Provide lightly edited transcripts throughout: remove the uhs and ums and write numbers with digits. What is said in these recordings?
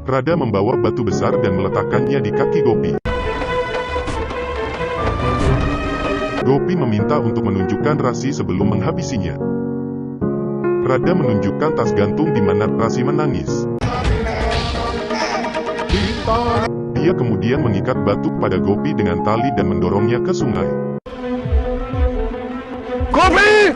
Rada membawa batu besar dan meletakkannya di kaki Gopi. Gopi meminta untuk menunjukkan rasi sebelum menghabisinya. Rada menunjukkan tas gantung di mana rasi menangis. Dia kemudian mengikat batu pada Gopi dengan tali dan mendorongnya ke sungai. Gopi!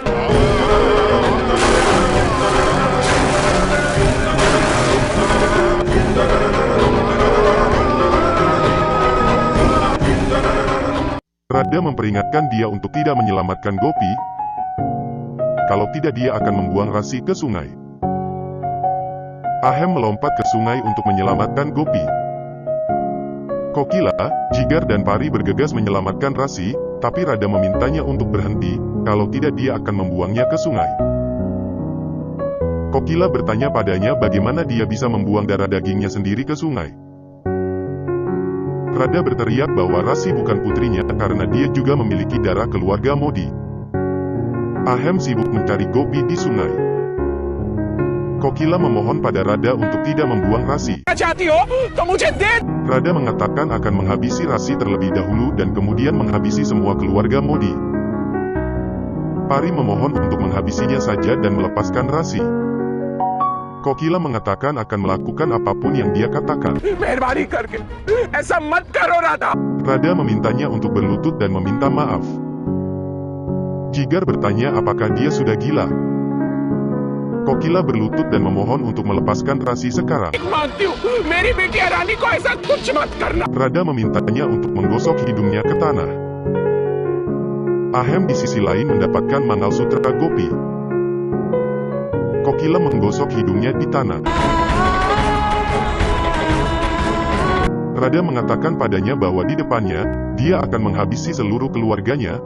Rada memperingatkan dia untuk tidak menyelamatkan Gopi. Kalau tidak dia akan membuang rasi ke sungai. Ahem melompat ke sungai untuk menyelamatkan Gopi. Kokila, Jigar dan Pari bergegas menyelamatkan rasi, tapi Rada memintanya untuk berhenti, kalau tidak dia akan membuangnya ke sungai. Kokila bertanya padanya bagaimana dia bisa membuang darah dagingnya sendiri ke sungai. Rada berteriak bahwa rasi bukan putrinya karena dia juga memiliki darah keluarga Modi. Ahem sibuk mencari Gopi di sungai. Kokila memohon pada Rada untuk tidak membuang rasi. Rada mengatakan akan menghabisi rasi terlebih dahulu dan kemudian menghabisi semua keluarga Modi. Pari memohon untuk menghabisinya saja dan melepaskan rasi. Kokila mengatakan akan melakukan apapun yang dia katakan. Rada memintanya untuk berlutut dan meminta maaf. Jigar bertanya apakah dia sudah gila. Kokila berlutut dan memohon untuk melepaskan rasi sekarang. Rada memintanya untuk menggosok hidungnya ke tanah. Ahem di sisi lain mendapatkan Mangalsutra Gopi. Kokila menggosok hidungnya di tanah. Rada mengatakan padanya bahwa di depannya, dia akan menghabisi seluruh keluarganya.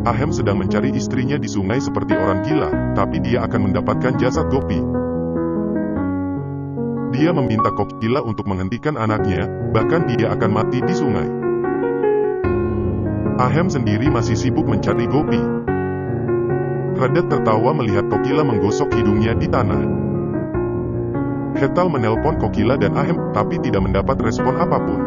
Ahem sedang mencari istrinya di sungai seperti orang gila, tapi dia akan mendapatkan jasad Gopi. Dia meminta Kokila untuk menghentikan anaknya, bahkan dia akan mati di sungai. Ahem sendiri masih sibuk mencari Gopi. Rada tertawa melihat Kokila menggosok hidungnya di tanah. Hetal menelpon Kokila dan Ahem, tapi tidak mendapat respon apapun.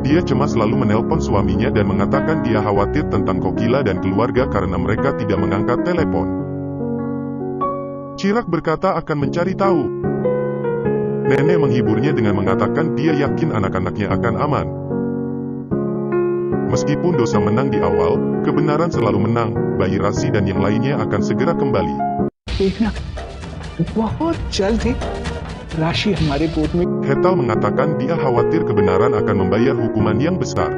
Dia cemas lalu menelpon suaminya dan mengatakan dia khawatir tentang Kokila dan keluarga karena mereka tidak mengangkat telepon. Chirag berkata akan mencari tahu. Nenek menghiburnya dengan mengatakan dia yakin anak-anaknya akan aman. Meskipun dosa menang di awal, kebenaran selalu menang, bayi Rasi dan yang lainnya akan segera kembali. Hetal mengatakan dia khawatir kebenaran akan membayar hukuman yang besar.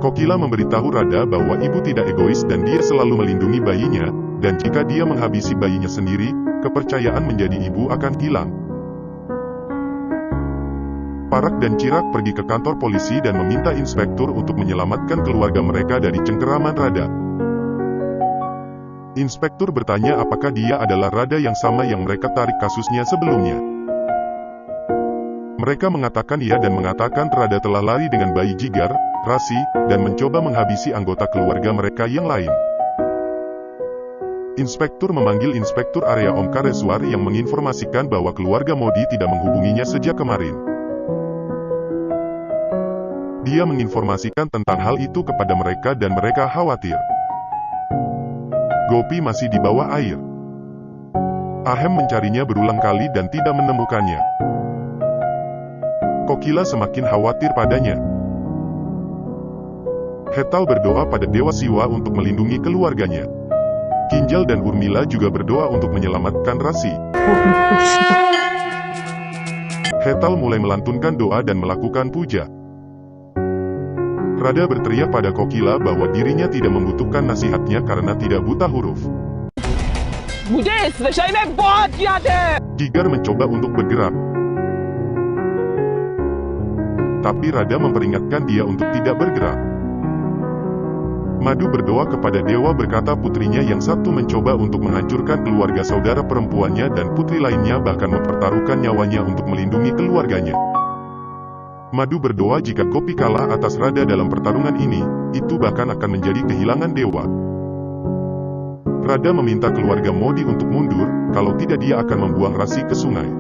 Kokila memberitahu Rada bahwa ibu tidak egois dan dia selalu melindungi bayinya, dan jika dia menghabisi bayinya sendiri, kepercayaan menjadi ibu akan hilang. Parak dan Chirag pergi ke kantor polisi dan meminta inspektur untuk menyelamatkan keluarga mereka dari cengkeraman Rada. Inspektur bertanya apakah dia adalah Rada yang sama yang mereka tarik kasusnya sebelumnya. Mereka mengatakan iya dan mengatakan Rada telah lari dengan bayi Jigar, Rasi, dan mencoba menghabisi anggota keluarga mereka yang lain. Inspektur memanggil Inspektur Area Omkareswar yang menginformasikan bahwa keluarga Modi tidak menghubunginya sejak kemarin. Dia menginformasikan tentang hal itu kepada mereka dan mereka khawatir. Gopi masih di bawah air. Ahem mencarinya berulang kali dan tidak menemukannya. Kokila semakin khawatir padanya. Hetal berdoa pada Dewa Siwa untuk melindungi keluarganya. Kinjal dan Urmila juga berdoa untuk menyelamatkan Rasi. Hetal mulai melantunkan doa dan melakukan puja. Rada berteriak pada Kokila bahwa dirinya tidak membutuhkan nasihatnya karena tidak buta huruf. Jigar mencoba untuk bergerak. Tapi Rada memperingatkan dia untuk tidak bergerak. Madu berdoa kepada dewa berkata putrinya yang satu mencoba untuk menghancurkan keluarga saudara perempuannya dan putri lainnya bahkan mempertaruhkan nyawanya untuk melindungi keluarganya. Madu berdoa jika Gopi kalah atas Rada dalam pertarungan ini, itu bahkan akan menjadi kehilangan dewa. Rada meminta keluarga Modi untuk mundur, kalau tidak dia akan membuang Rasi ke sungai.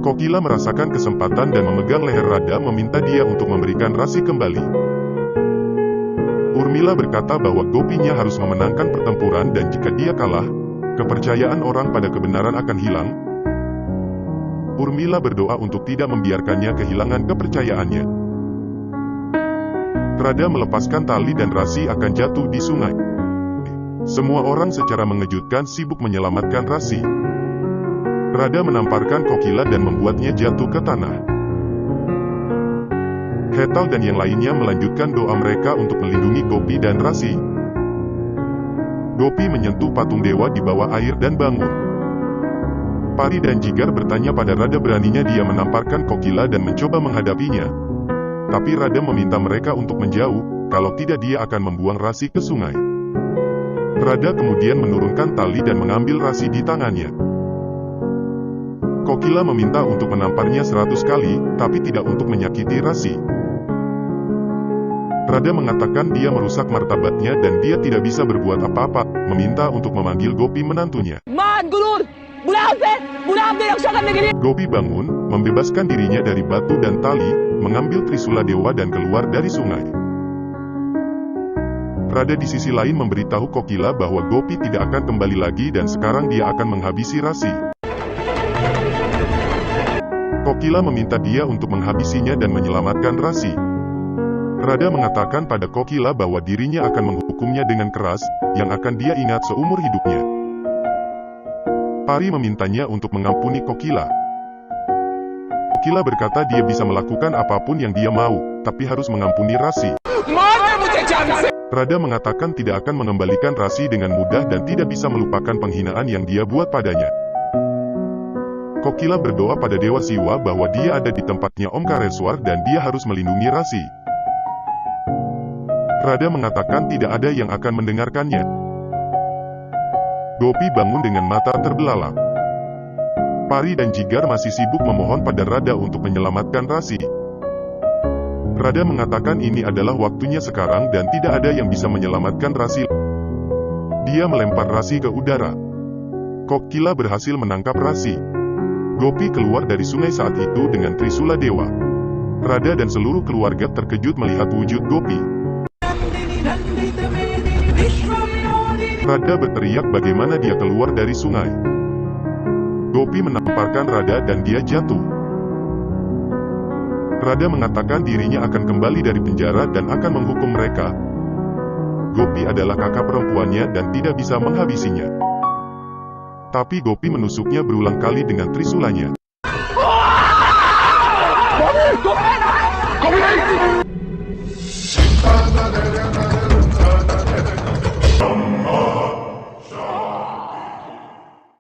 Kokila merasakan kesempatan dan memegang leher Rada meminta dia untuk memberikan rasi kembali. Urmila berkata bahwa Gopinya harus memenangkan pertempuran dan jika dia kalah, kepercayaan orang pada kebenaran akan hilang. Urmila berdoa untuk tidak membiarkannya kehilangan kepercayaannya. Rada melepaskan tali dan Rasi akan jatuh di sungai. Semua orang secara mengejutkan sibuk menyelamatkan Rasi. Rada menamparkan Kokila dan membuatnya jatuh ke tanah. Hetal dan yang lainnya melanjutkan doa mereka untuk melindungi Gopi dan Rasi. Gopi menyentuh patung dewa di bawah air dan bangun. Pari dan Jigar bertanya pada Rada beraninya dia menamparkan Kokila dan mencoba menghadapinya. Tapi Rada meminta mereka untuk menjauh, kalau tidak dia akan membuang Rasi ke sungai. Rada kemudian menurunkan tali dan mengambil Rasi di tangannya. Kokila meminta untuk menamparnya 100 kali, tapi tidak untuk menyakiti Rasi. Rada mengatakan dia merusak martabatnya dan dia tidak bisa berbuat apa-apa, meminta untuk memanggil Gopi menantunya. Gopi bangun, membebaskan dirinya dari batu dan tali, mengambil Trisula Dewa dan keluar dari sungai. Rada di sisi lain memberitahu Kokila bahwa Gopi tidak akan kembali lagi dan sekarang dia akan menghabisi Rasi. Kokila meminta dia untuk menghabisinya dan menyelamatkan Rasi. Rada mengatakan pada Kokila bahwa dirinya akan menghukumnya dengan keras, yang akan dia ingat seumur hidupnya. Pari memintanya untuk mengampuni Kokila. Kokila berkata dia bisa melakukan apapun yang dia mau, tapi harus mengampuni Rasi. Rada mengatakan tidak akan mengembalikan Rasi dengan mudah dan tidak bisa melupakan penghinaan yang dia buat padanya. Kokila berdoa pada Dewa Siwa bahwa dia ada di tempatnya Omkareswar dan dia harus melindungi Rasi. Rada mengatakan tidak ada yang akan mendengarkannya. Gopi bangun dengan mata terbelalak. Pari dan Jigar masih sibuk memohon pada Rada untuk menyelamatkan Rasi. Rada mengatakan ini adalah waktunya sekarang dan tidak ada yang bisa menyelamatkan Rasi. Dia melempar Rasi ke udara. Kokila berhasil menangkap Rasi. Gopi keluar dari sungai saat itu dengan Trisula Dewa. Rada dan seluruh keluarga terkejut melihat wujud Gopi. Rada berteriak bagaimana dia keluar dari sungai. Gopi menamparkan Rada dan dia jatuh. Rada mengatakan dirinya akan kembali dari penjara dan akan menghukum mereka. Gopi adalah kakak perempuannya dan tidak bisa menghabisinya. Tapi Gopi menusuknya berulang kali dengan trisulanya. Gopi!